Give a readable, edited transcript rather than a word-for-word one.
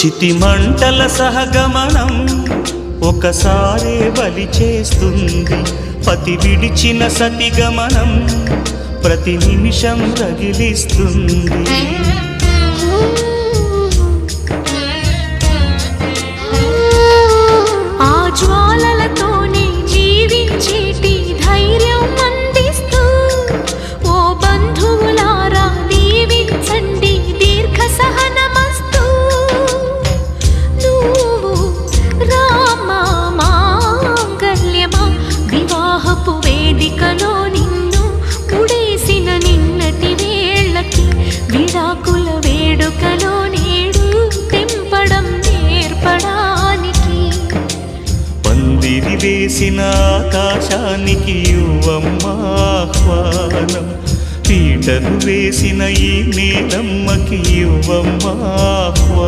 చితిమంటల సహగమనం ఒకసారే బలి చేస్తుంది. పతి విడిచిన సతిగమనం ప్రతి నిమిషం రగిలిస్తుంది. ఆ జ్వాలలతోనే జీవించేటి ధైర్యం అందిస్తూ ఓ బంధువులారా దీవించండి దీర్ఘ సహనమస్తు. నువ్వు రామా మాంగళ్యమా వివాహపు వేదికలో నిన్ను ముడేసిన నిన్నటి వేళ్ళకి విడాకుల వేడుకలో నేడు తెంపడం నేర్పడానికి. పందిరి వేసిన ఆకాశానికి యువమ్మా ఆహ్వానం, పీటలు వేసిన ఈ నీలమ్మకి యువమ్మా ఆహ్వానం.